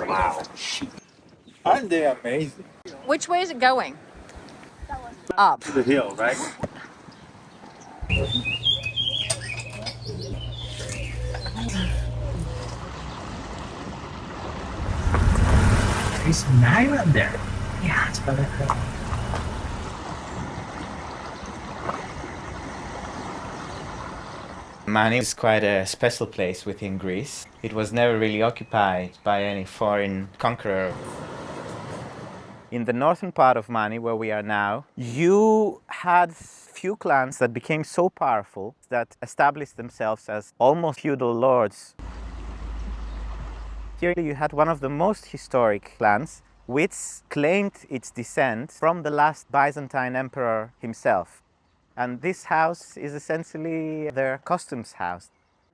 Wow. Aren't they amazing? Which way is it going? Up. To the hill, right? There's an island there. Yeah, it's better. Mani is quite a special place within Greece. It was never really occupied by any foreign conqueror. In the northern part of Mani, where we are now, you had few clans that became so powerful that established themselves as almost feudal lords. Here you had one of the most historic clans, which claimed its descent from the last Byzantine emperor himself. And this house is essentially their customs house.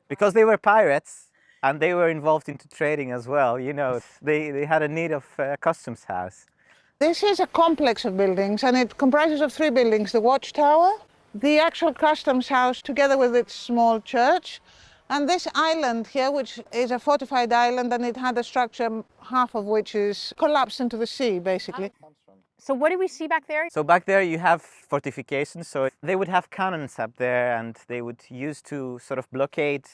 Because they were pirates and they were involved into trading as well, you know, they had a need of a customs house. This is a complex of buildings, and it comprises of 3 buildings: the watchtower, the actual customs house together with its small church, and this island here, which is a fortified island, and it had a structure, half of which is collapsed into the sea, basically. So what do we see back there? So back there you have fortifications, so they would have cannons up there and they would use to sort of blockade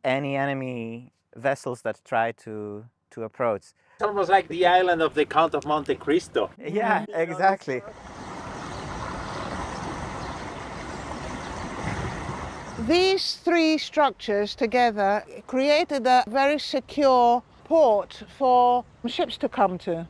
any enemy vessels that try to approach. It's almost like the island of the Count of Monte Cristo. Yeah, exactly. These 3 structures together created a very secure port for ships to come to.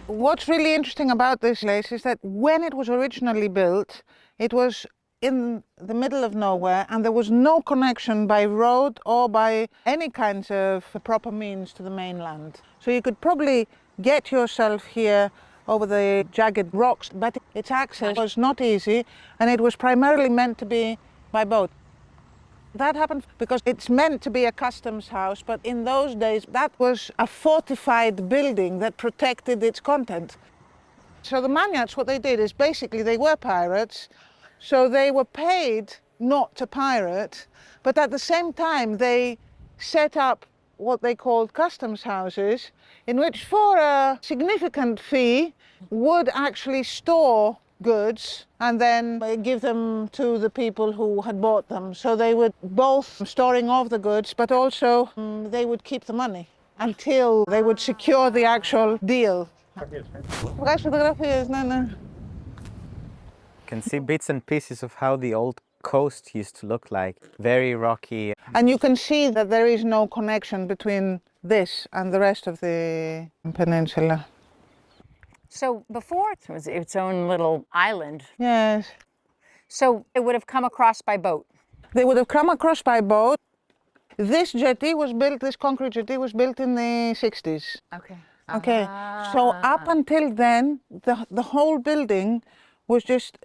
What's really interesting about this place is that when it was originally built, it was in the middle of nowhere and there was no connection by road or by any kinds of proper means to the mainland. So you could probably get yourself here over the jagged rocks, but its access was not easy and it was primarily meant to be by boat. That happened because it's meant to be a customs house, but in those days that was a fortified building that protected its content. So the Maniacs, what they did is basically they were pirates, so they were paid not to pirate, but at the same time they set up what they called customs houses, in which for a significant fee would actually store goods and then give them to the people who had bought them. So they would both storing of the goods, but also they would keep the money until they would secure the actual deal. You can see bits and pieces of how the old coast used to look like, very rocky. And you can see that there is no connection between this and the rest of the peninsula. So before it was its own little island. Yes. So it would have come across by boat. They would have come across by boat. This jetty was built, this concrete jetty was built in the 60s. Okay. Okay, so up until then, the whole building was just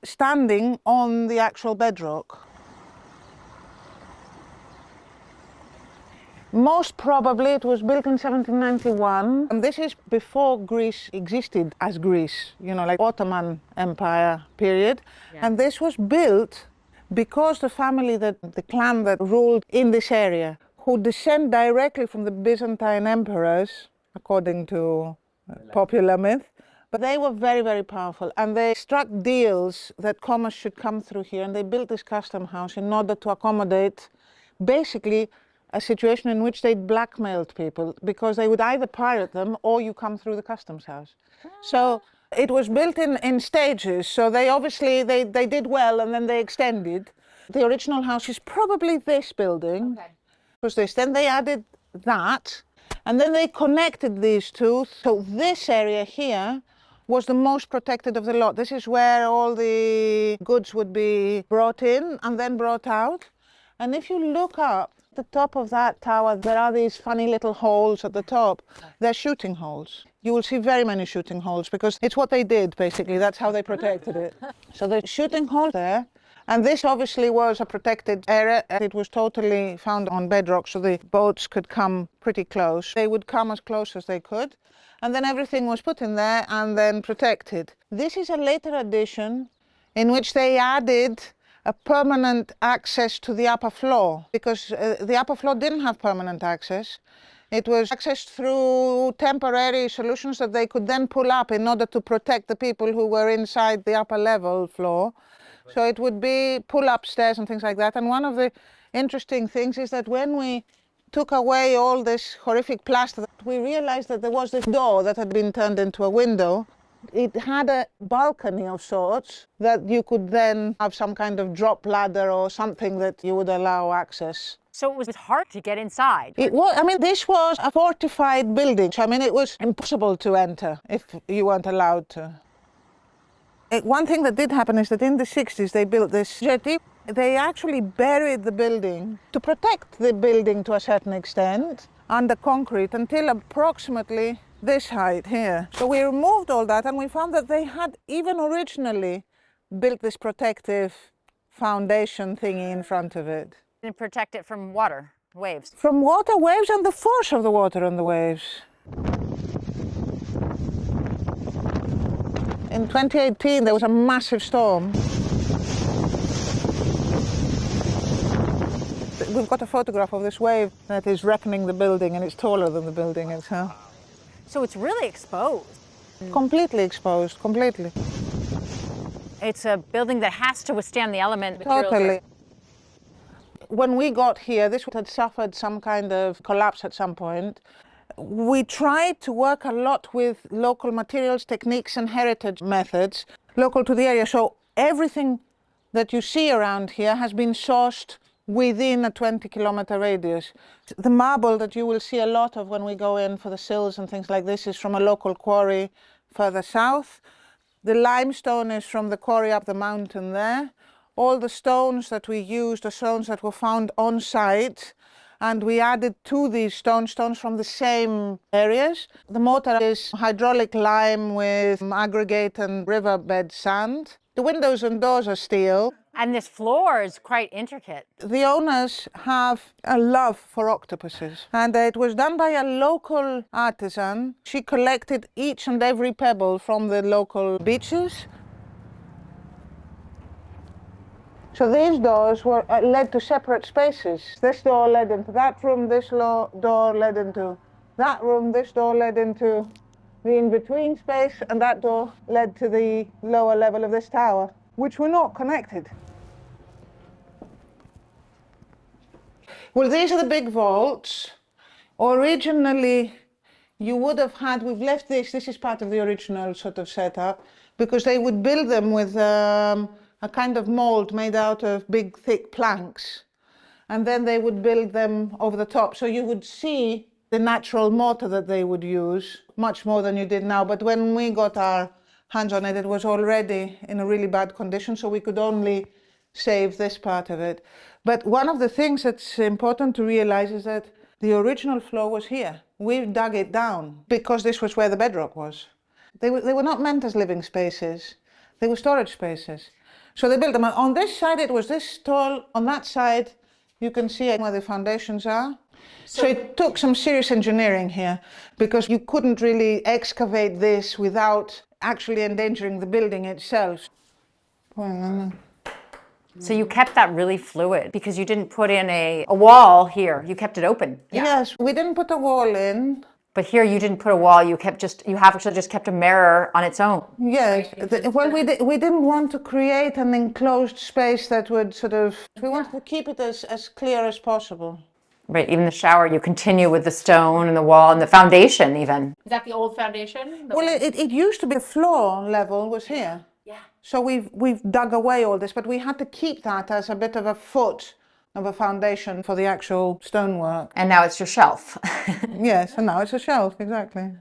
standing on the actual bedrock. Most probably it was built in 1791, and this is before Greece existed as Greece, you know, like Ottoman Empire period. Yeah. And this was built because the clan that ruled in this area, who descend directly from the Byzantine emperors, according to popular myth, but they were very, very powerful, and they struck deals that commerce should come through here, and they built this custom house in order to accommodate basically a situation in which they blackmailed people, because they would either pirate them or you come through the customs house. So it was built in stages, so they obviously, they did well and then they extended. The original house is probably this building. Okay. Was this, then they added that, and then they connected these two. So this area here was the most protected of the lot. This is where all the goods would be brought in and then brought out. And if you look up the top of that tower, there are these funny little holes at the top. They're shooting holes. You will see very many shooting holes because it's what they did, basically. That's how they protected it. So there's shooting hole there. And this obviously was a protected area. It was totally found on bedrock, so the boats could come pretty close. They would come as close as they could. And then everything was put in there and then protected. This is a later addition in which they added a permanent access to the upper floor, because the upper floor didn't have permanent access. It was accessed through temporary solutions that they could then pull up in order to protect the people who were inside the upper level floor. So it would be pull-up stairs and things like that. And one of the interesting things is that when we took away all this horrific plaster, we realized that there was this door that had been turned into a window. It had a balcony of sorts that you could then have some kind of drop ladder or something that you would allow access. So it was hard to get inside. It was, I mean, this was a fortified building. So, I mean, it was impossible to enter if you weren't allowed to. One thing that did happen is that in the 60s they built this jetty. They actually buried the building to protect the building to a certain extent under concrete until approximately this height here. So we removed all that and we found that they had even originally built this protective foundation thingy in front of it. And protect it from water, waves. From water, waves, and the force of the water and the waves. In 2018, there was a massive storm. We've got a photograph of this wave that is wrecking the building, and it's taller than the building itself. So it's really exposed. Completely exposed, completely. It's a building that has to withstand the element. Totally. When we got here, this had suffered some kind of collapse at some point. We tried to work a lot with local materials, techniques, and heritage methods local to the area. So everything that you see around here has been sourced within a 20-kilometer radius. The marble that you will see a lot of when we go in for the sills and things like this is from a local quarry further south. The limestone is from the quarry up the mountain there. All the stones that we used are stones that were found on site, and we added to these stones from the same areas. The mortar is hydraulic lime with aggregate and riverbed sand. The windows and doors are steel. And this floor is quite intricate. The owners have a love for octopuses, and it was done by a local artisan. She collected each and every pebble from the local beaches. So these doors were led to separate spaces. This door led into that room, this door led into that room, this door led into the in-between space, and that door led to the lower level of this tower, which were not connected. Well, these are the big vaults. Originally, you would have had, we've left this is part of the original sort of setup, because they would build them with a kind of mold made out of big, thick planks. And then they would build them over the top. So you would see the natural mortar that they would use, much more than you did now. But when we got our hands on it, it was already in a really bad condition, so we could only save this part of it. But one of the things that's important to realize is that the original floor was here. We dug it down because this was where the bedrock was. They were not meant as living spaces. They were storage spaces. So they built them. On this side, it was this tall. On that side, you can see where the foundations are. So it took some serious engineering here, because you couldn't really excavate this without actually endangering the building itself. So you kept that really fluid because you didn't put in a wall here. You kept it open. Yes, we didn't put a wall in. But here you didn't put a wall. You have actually just kept a mirror on its own. Yes. Well, we didn't want to create an enclosed space that would sort of. We wanted to keep it as clear as possible. Right. Even the shower, you continue with the stone and the wall and the foundation even. Is that the old foundation? Well, it used to be the floor level was here. Yeah. So we've dug away all this, but we had to keep that as a bit of a foot of a foundation for the actual stonework. And now it's your shelf. Yes, and now it's a shelf, exactly.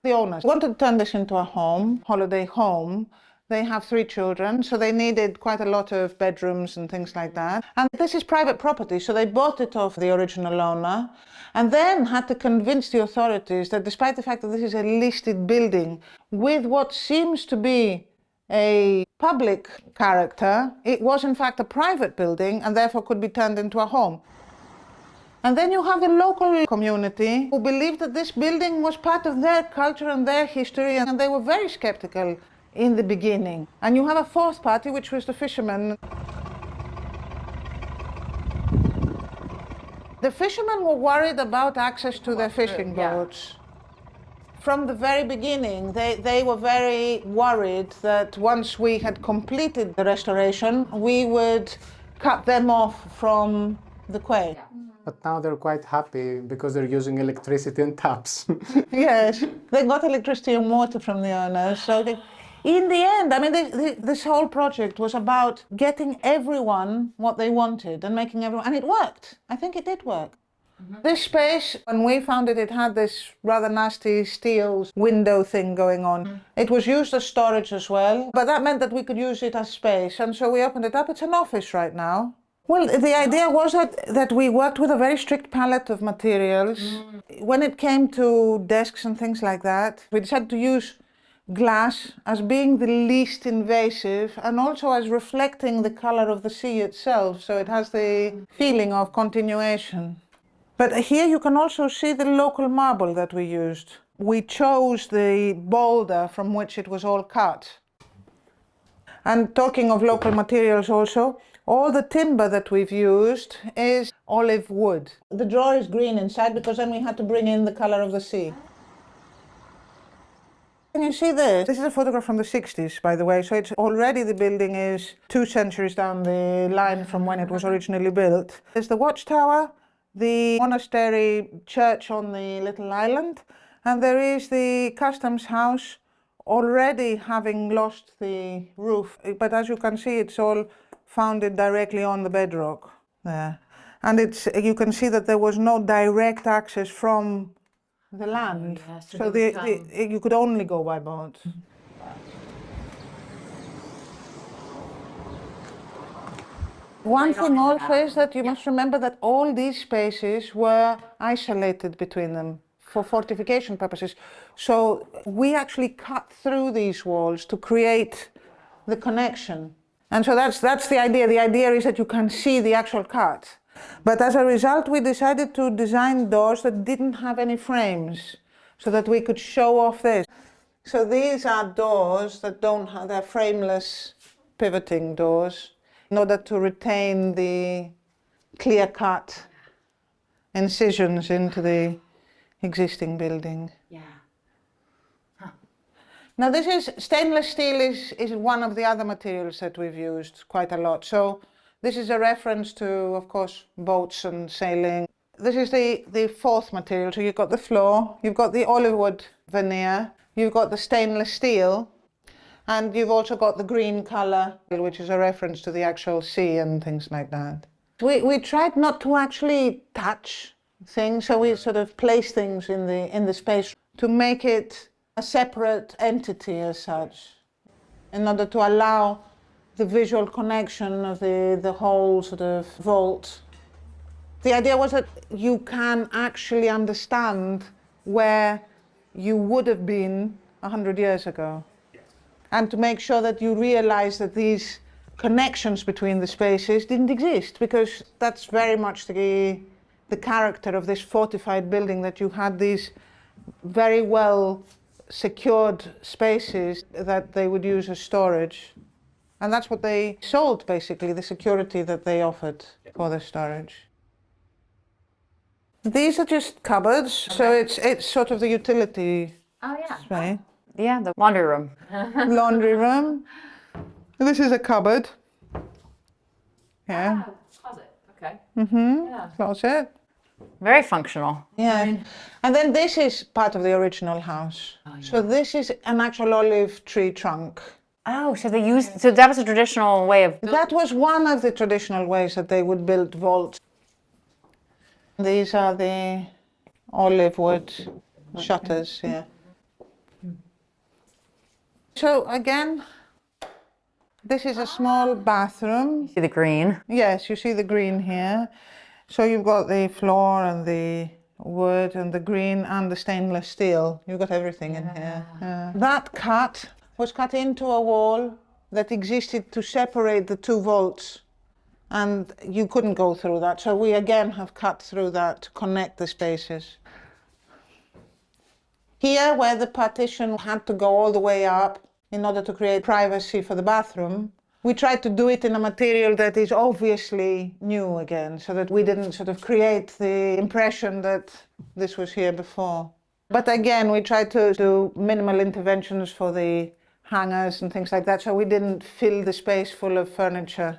The owners wanted to turn this into a home, holiday home. They have 3 children, so they needed quite a lot of bedrooms and things like that. And this is private property, so they bought it off the original owner and then had to convince the authorities that despite the fact that this is a listed building with what seems to be a public character, it was in fact a private building and therefore could be turned into a home. And then you have the local community who believed that this building was part of their culture and their history, and they were very skeptical in the beginning. And you have a fourth party, which was the fishermen. The fishermen were worried about access to their fishing yeah. boats. From the very beginning, they were very worried that once we had completed the restoration, we would cut them off from the quay. But now they're quite happy because they're using electricity and taps. Yes, they got electricity and water from the owners. So in the end, I mean, this whole project was about getting everyone what they wanted and making everyone, and it worked. I think it did work. This space, when we found it, it had this rather nasty steel window thing going on. It was used as storage as well, but that meant that we could use it as space. And so we opened it up. It's an office right now. Well, the idea was that we worked with a very strict palette of materials. When it came to desks and things like that, we decided to use glass as being the least invasive and also as reflecting the color of the sea itself. So it has the feeling of continuation. But here you can also see the local marble that we used. We chose the boulder from which it was all cut. And talking of local materials also, all the timber that we've used is olive wood. The drawer is green inside because then we had to bring in the color of the sea. Can you see this? This is a photograph from the 60s, by the way, so it's already the building is 2 centuries down the line from when it was originally built. There's the watchtower, the monastery church on the little island, and there is the customs house already having lost the roof. But as you can see, it's all founded directly on the bedrock there. And you can see that there was no direct access from the land. Yes, So you could only go by boat. One thing also is that you must remember that all these spaces were isolated between them for fortification purposes. So we actually cut through these walls to create the connection. And so that's the idea. The idea is that you can see the actual cut. But as a result, we decided to design doors that didn't have any frames so that we could show off this. So these are doors that don't have, they're frameless pivoting doors, in order to retain the clear-cut incisions into the existing building. Yeah. Now this is, stainless steel is one of the other materials that we've used quite a lot. So this is a reference to, of course, boats and sailing. This is the fourth material. So you've got the floor, you've got the olive wood veneer, you've got the stainless steel, and you've also got the green color, which is a reference to the actual sea and things like that. We tried not to actually touch things, so we sort of place things in the space to make it a separate entity as such, in order to allow the visual connection of the whole sort of vault. The idea was that you can actually understand where you would have been 100 years ago. And to make sure that you realize that these connections between the spaces didn't exist, because that's very much the character of this fortified building, that you had these very well secured spaces that they would use as storage. And that's what they sold, basically, the security that they offered for the storage. These are just cupboards, okay. So it's sort of the utility space. Yeah, the laundry room. Laundry room. This is a cupboard. Yeah. Closet. Okay. Yeah. Closet. Very functional. Yeah. And then this is part of the original house. Oh, yeah. So this is an actual olive tree trunk. Oh, so that was a traditional way of... That was one of the traditional ways that they would build vaults. These are the olive wood shutters, yeah. So again, this is a small bathroom. See the green? Yes, you see the green here. So you've got the floor and the wood and the green and the stainless steel. You've got everything in here. That cut was cut into a wall that existed to separate the two vaults. And you couldn't go through that. So we again have cut through that to connect the spaces. Here, where the partition had to go all the way up in order to create privacy for the bathroom, We tried to do it in a material that is obviously new again, so that we didn't sort of create the impression that this was here before. But again, we tried to do minimal interventions for the hangers and things like that, so we didn't fill the space full of furniture.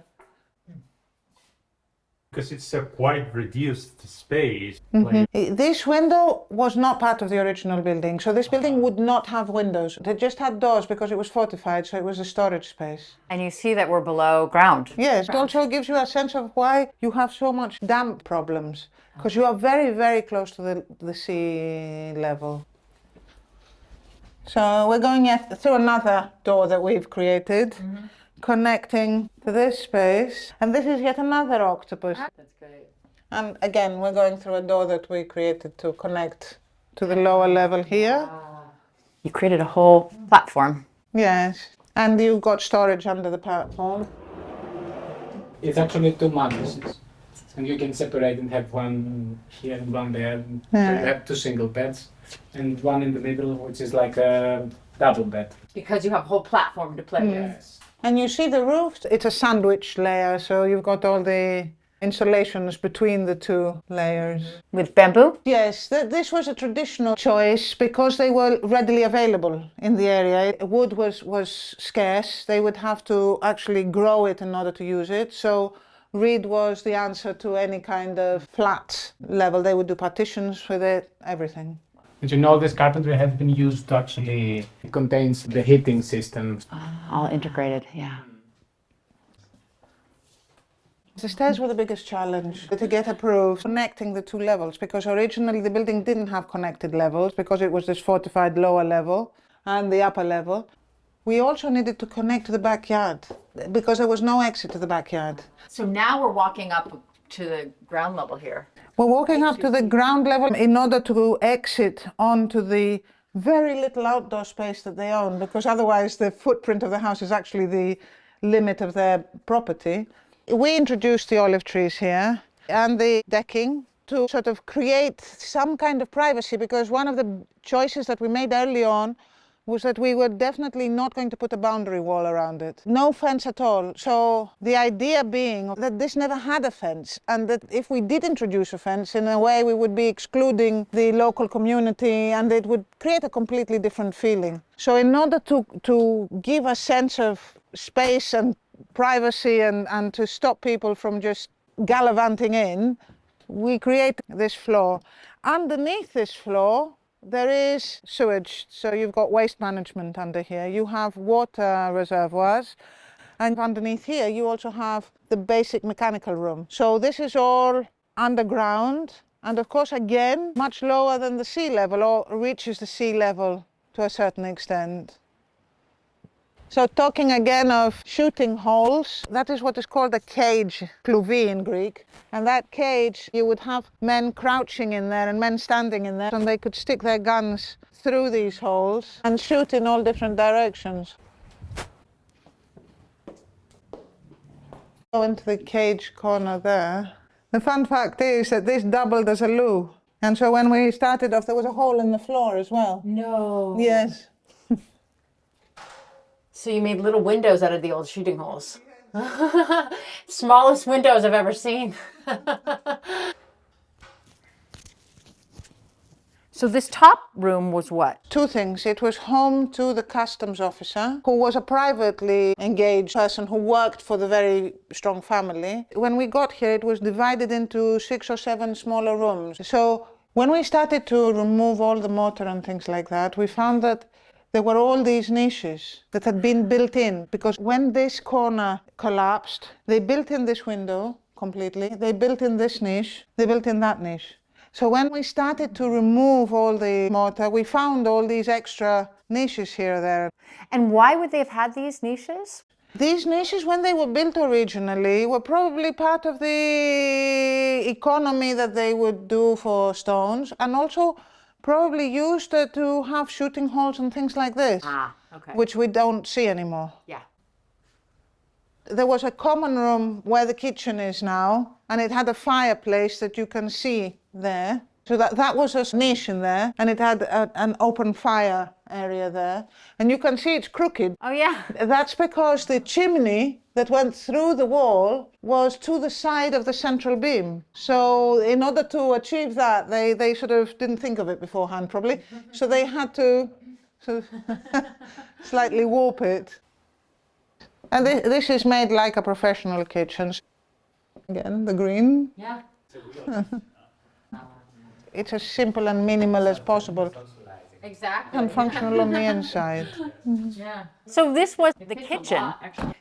Because it's a quite reduced space. This window was not part of the original building, so this building would not have windows. They just had doors because it was fortified, so it was a storage space. And you see that we're below ground. Yes, it also gives you a sense of why you have so much damp problems, because you are very, very close to the sea level. So we're going through another door that we've created, connecting to this space, and this is yet another octopus. That's great. And again, we're going through a door that we created to connect to the lower level here. You created a whole platform. Yes, and you've got storage under the platform. It's actually 2 mattresses. And you can separate and have one here and one there. So you have 2 single beds and one in the middle, which is like a double bed. Because you have a whole platform to play with. Yes. And you see the roof, it's a sandwich layer, so you've got all the insulations between the 2 layers. With bamboo? Yes, this was a traditional choice because they were readily available in the area. Wood was scarce. They would have to actually grow it in order to use it. So reed was the answer to any kind of flat level. They would do partitions with it, everything. And you know, this carpentry has been used to actually, it contains the heating system. All integrated, yeah. The stairs were the biggest challenge to get approved, connecting the 2 levels, because originally the building didn't have connected levels because it was this fortified lower level and the upper level. We also needed to connect to the backyard because there was no exit to the backyard. So now we're walking up to the ground level here. We're walking up to the ground level in order to exit onto the very little outdoor space that they own, because otherwise the footprint of the house is actually the limit of their property. We introduced the olive trees here and the decking to sort of create some kind of privacy, because one of the choices that we made early on was that we were definitely not going to put a boundary wall around it. No fence at all. So the idea being that this never had a fence, and that if we did introduce a fence, in a way we would be excluding the local community and it would create a completely different feeling. So in order to give a sense of space and privacy and to stop people from just gallivanting in, we create this floor. Underneath this floor, there is sewage, so you've got waste management under here. You have water reservoirs, and underneath here you also have the basic mechanical room. So this is all underground, and of course again much lower than the sea level, or reaches the sea level to a certain extent. So talking again of shooting holes, that is what is called a cage, kluvi in Greek. And that cage, you would have men crouching in there and men standing in there, and they could stick their guns through these holes and shoot in all different directions. Go into the cage corner there. The fun fact is that this doubled as a loo. And so when we started off, there was a hole in the floor as well. No. Yes. So you made little windows out of the old shooting holes. Smallest windows I've ever seen. So this top room was what? 2 things. It was home to the customs officer, who was a privately engaged person who worked for the very strong family. When we got here, it was divided into 6 or 7 smaller rooms. So when we started to remove all the mortar and things like that, we found that there were all these niches that had been built in, because when this corner collapsed, they built in this window completely, they built in this niche, they built in that niche. So when we started to remove all the mortar, we found all these extra niches here or there. And why would they have had these niches? These niches, when they were built originally, were probably part of the economy that they would do for stones, and also probably used to have shooting holes and things like this, Okay. which we don't see anymore. Yeah. There was a common room where the kitchen is now, and it had a fireplace that you can see there. So that was a niche in there, and it had an open fire area there. And you can see it's crooked. Oh, yeah. That's because the chimney that went through the wall was to the side of the central beam. So in order to achieve that, they sort of didn't think of it beforehand, probably. So they had to sort of slightly warp it. And this is made like a professional kitchen. Again, the green. Yeah. It's as simple and minimal as possible. Exactly. And functional on the inside. Yeah. So this was the kitchen.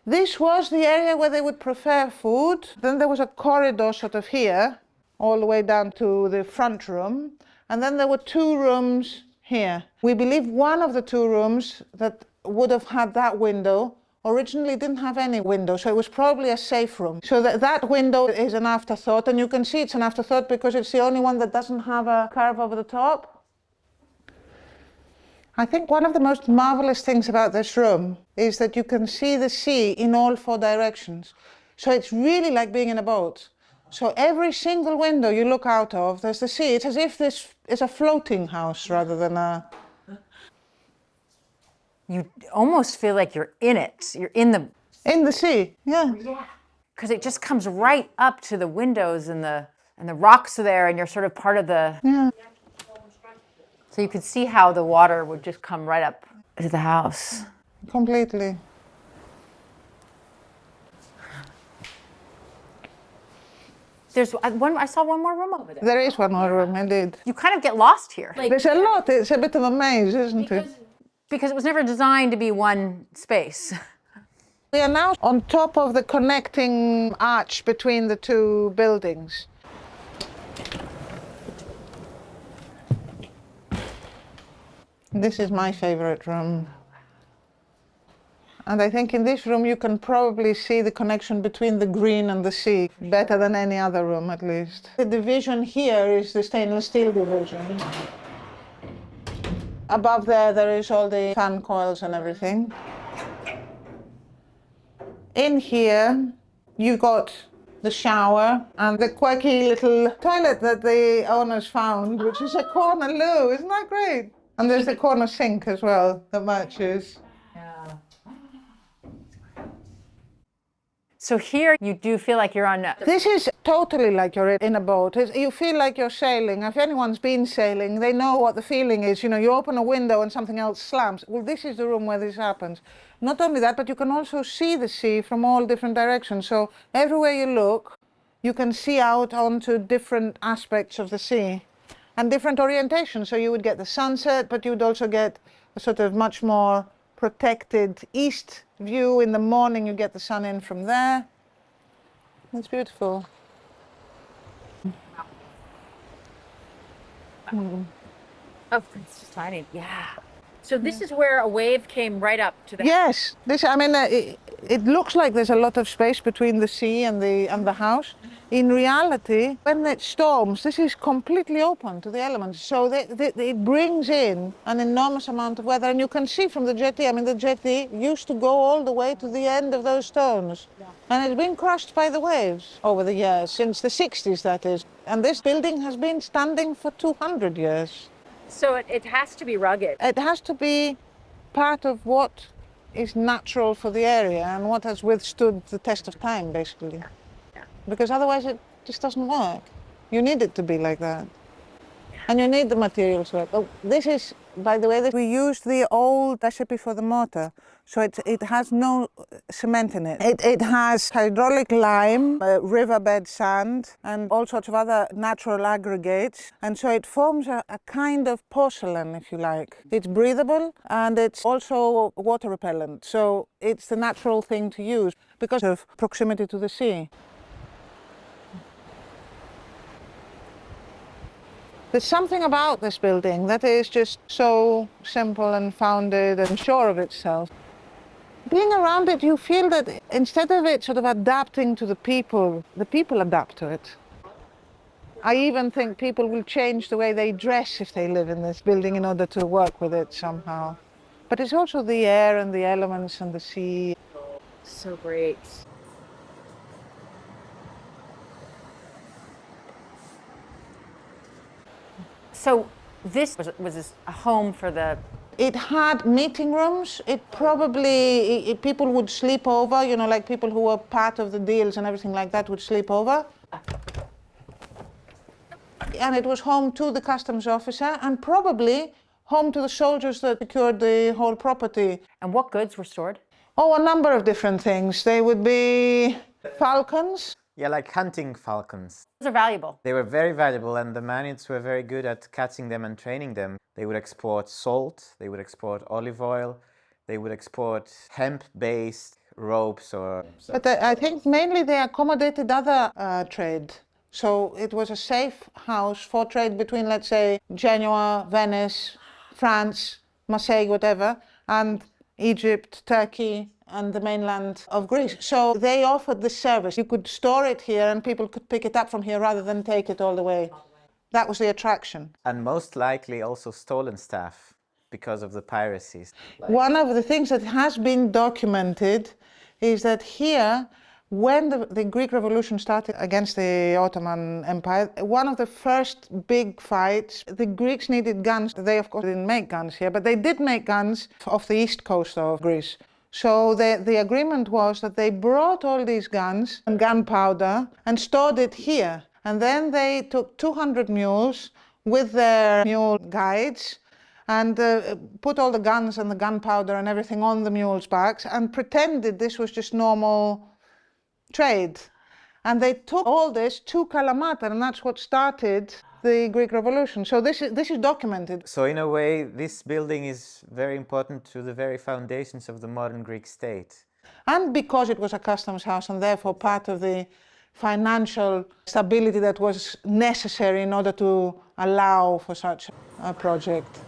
This was the area where they would prepare food. Then there was a corridor sort of here, all the way down to the front room. And then there were two rooms here. We believe one of the two rooms that would have had that window originally didn't have any window, so it was probably a safe room. So that window is an afterthought, and you can see it's an afterthought because it's the only one that doesn't have a curve over the top. I think one of the most marvelous things about this room is that you can see the sea in all four directions. So it's really like being in a boat. So every single window you look out of, there's the sea. It's as if this is a floating house rather than a... You almost feel like you're in it. You're in the sea, yeah. Because it just comes right up to the windows and the rocks are there, and you're sort of part of the... Yeah. So you could see how the water would just come right up to the house. Completely. There's one. I saw one more room over there. There is one more room, indeed. You kind of get lost here. There's a lot. It's a bit of a maze, isn't it? Because it was never designed to be one space. We are now on top of the connecting arch between the two buildings. This is my favorite room. And I think in this room you can probably see the connection between the green and the sea, better than any other room at least. The division here is the stainless steel division. Above there is all the fan coils and everything. In here, you got the shower and the quirky little toilet that the owners found, which is a corner loo. Isn't that great? And there's the corner sink as well that matches. So here you do feel like you're on... This is totally like you're in a boat. You feel like you're sailing. If anyone's been sailing, they know what the feeling is. You know, you open a window and something else slams. Well, this is the room where this happens. Not only that, but you can also see the sea from all different directions. So everywhere you look, you can see out onto different aspects of the sea and different orientations. So you would get the sunset, but you would also get a sort of much more protected east view. In the morning, you get the sun in from there. It's beautiful. Oh, it's just tiny. Yeah. So this is where a wave came right up to the... Yes, it looks like there's a lot of space between the sea and the house. In reality, when it storms, this is completely open to the elements. So it brings in an enormous amount of weather. And you can see from the jetty, the jetty used to go all the way to the end of those stones. Yeah. And it's been crushed by the waves over the years, since the 60s, that is. And this building has been standing for 200 years. So it has to be rugged. It has to be part of what is natural for the area and what has withstood the test of time, basically. Yeah. Because otherwise it just doesn't work. You need it to be like that. And you need the materials to work. Oh, this is, by the way, we used the old recipe for the mortar. So it has no cement in it. It has hydraulic lime, riverbed sand, and all sorts of other natural aggregates. And so it forms a kind of porcelain, if you like. It's breathable and it's also water repellent. So it's the natural thing to use because of proximity to the sea. There's something about this building that is just so simple and founded and sure of itself. Being around it, you feel that instead of it sort of adapting to the people adapt to it. I even think people will change the way they dress if they live in this building in order to work with it somehow. But it's also the air and the elements and the sea. So great. So this was a home for the... It had meeting rooms. It probably, people would sleep over, you know, like people who were part of the deals and everything like that would sleep over. And it was home to the customs officer and probably home to the soldiers that secured the whole property. And what goods were stored? Oh, a number of different things. They would be falcons. Yeah, like hunting falcons. Those are valuable. They were very valuable, and the Manids were very good at catching them and training them. They would export salt, they would export olive oil, they would export hemp-based ropes or... But I think mainly they accommodated other trade. So it was a safe house for trade between, let's say, Genoa, Venice, France, Marseille, whatever, and Egypt, Turkey, and the mainland of Greece. So they offered this service. You could store it here and people could pick it up from here rather than take it all the way. That was the attraction. And most likely also stolen stuff because of the piracies. One of the things that has been documented is that here, when the Greek Revolution started against the Ottoman Empire, one of the first big fights, the Greeks needed guns. They, of course, didn't make guns here, but they did make guns off the east coast of Greece. So the agreement was that they brought all these guns and gunpowder and stored it here. And then they took 200 mules with their mule guides and put all the guns and the gunpowder and everything on the mules' backs and pretended this was just normal trade. And they took all this to Kalamata, and that's what started the Greek Revolution. So this is documented. So in a way, this building is very important to the very foundations of the modern Greek state. And because it was a customs house and therefore part of the financial stability that was necessary in order to allow for such a project.